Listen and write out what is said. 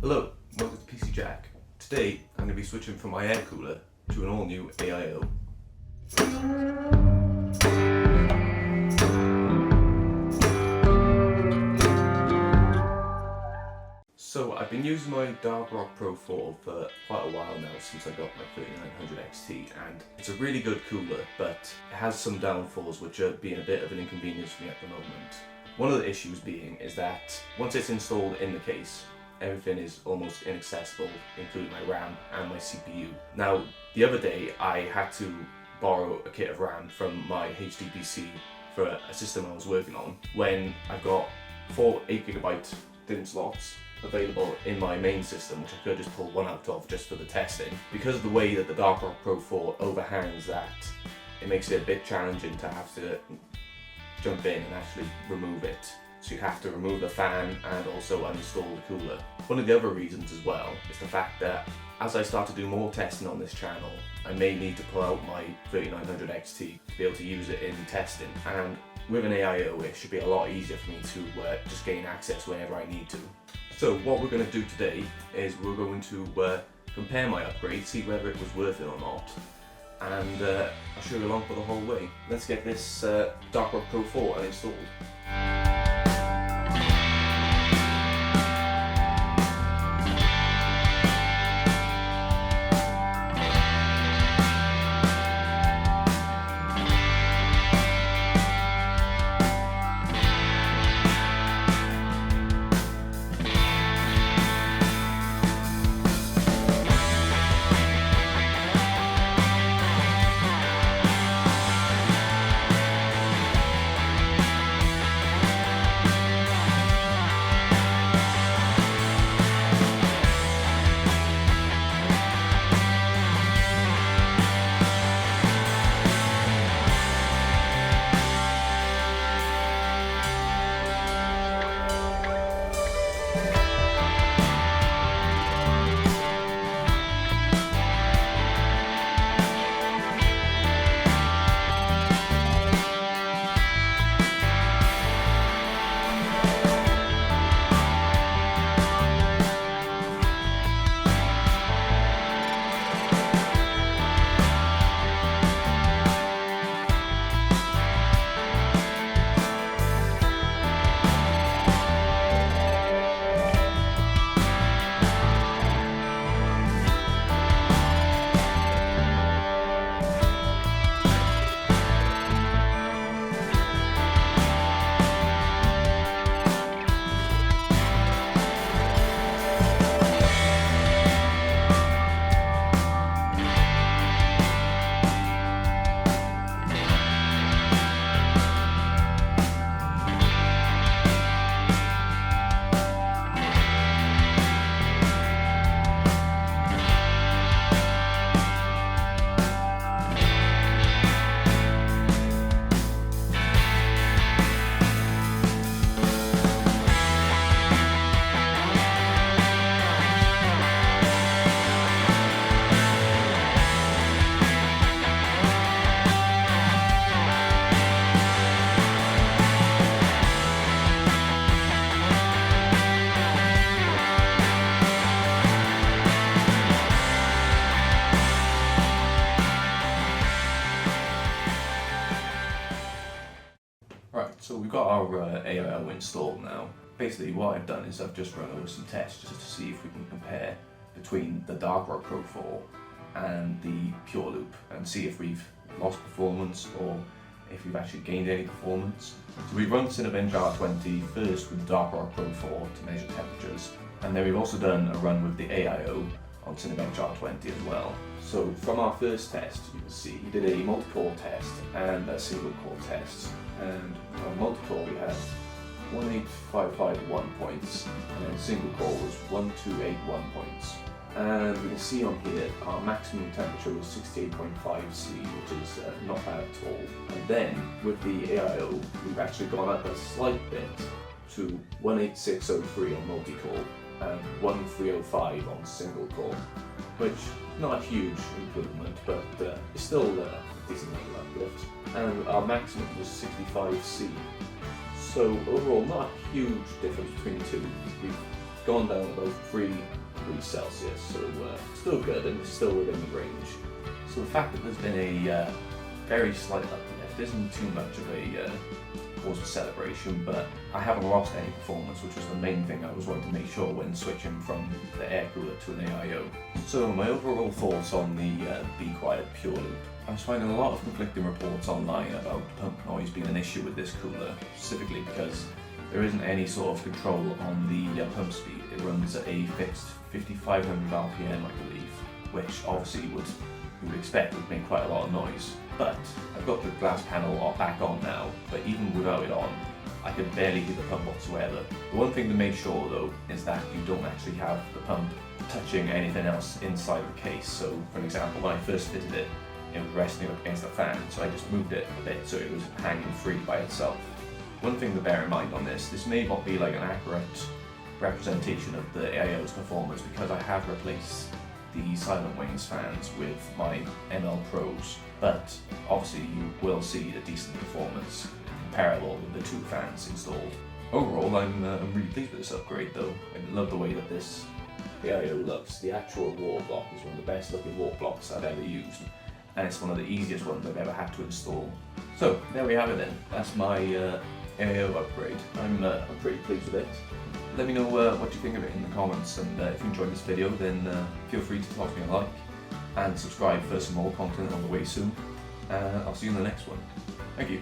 Hello, welcome to PC Jack. Today I'm going to be switching from my air cooler to an all new AIO. So I've been using my Dark Rock Pro 4 for quite a while now, since I got my 3900 XT, and it's a really good cooler, but it has some downfalls which are being a bit of an inconvenience for me at the moment. One of the issues being is that once it's installed in the case, everything is almost inaccessible, including my RAM and my CPU. Now, the other day I had to borrow a kit of RAM from my HD PC for a system I was working on, when I've got 4 8GB DIMM slots available in my main system, which I could just pull one out of just for the testing. Because of the way that the Dark Rock Pro 4 overhangs that, it makes it a bit challenging to have to jump in and actually remove it. So you have to remove the fan and also uninstall the cooler. One of the other reasons as well is the fact that as I start to do more testing on this channel, I may need to pull out my 3900 XT to be able to use it in testing. And with an AIO, it should be a lot easier for me to just gain access whenever I need to. So what we're going to do today is we're going to compare my upgrade, see whether it was worth it or not, and I'll show you along for the whole way. Let's get this Dark Rock Pro 4 uninstalled. So we've got our AIO installed now. Basically what I've done is I've just run over some tests just to see if we can compare between the Dark Rock Pro 4 and the Pure Loop and see if we've lost performance or if we've actually gained any performance. So we've run Cinebench R20 first with the Dark Rock Pro 4 to measure temperatures, and then we've also done a run with the AIO on Cinebench R20 as well. So from our first test, you can see we did a multi-core test and a single core test. And on multi-core we had 18551 points, and then single core was 1281 points. And we can see on here our maximum temperature was 68.5 C, which is not bad at all. And then with the AIO, we've actually gone up a slight bit to 18603 on multi-core and 1305 on single core, which not a huge improvement, but it's still a decent level uplift. And our maximum was 65C. So overall, not a huge difference between the two. We've gone down about 3 degrees Celsius, so still good and still within the range. So the fact that there's been a very slight uplift isn't too much of a cause for celebration, but I haven't lost any performance, which was the main thing I was wanting to make sure when switching from the air cooler to an AIO. So my overall thoughts on the Be Quiet Pure Loop. I was finding a lot of conflicting reports online about pump noise being an issue with this cooler, specifically because there isn't any sort of control on the pump speed. It runs at a fixed 5500 RPM, I believe, which obviously you would expect would make quite a lot of noise. But I've got the glass panel back on now, but even without it on, I could barely hear the pump whatsoever. The one thing to make sure though is that you don't actually have the pump touching anything else inside the case. So for example, when I first fitted it, it was resting up against the fan, so I just moved it a bit so it was hanging free by itself. One thing to bear in mind on this may not be like an accurate representation of the AIO's performance, because I have replaced the Silent Wings fans with my ML Pros, but obviously you will see a decent performance comparable with the 2 fans installed. Overall, I'm really pleased with this upgrade though. I love the way that this AIO looks. The actual wall block is one of the best looking wall blocks I've ever used, and it's one of the easiest ones I've ever had to install. So there we have it then. That's my AIO upgrade. I'm pretty pleased with it. Let me know what you think of it in the comments, and if you enjoyed this video then feel free to toss me a like and subscribe for some more content on the way soon. I'll see you in the next one. Thank you.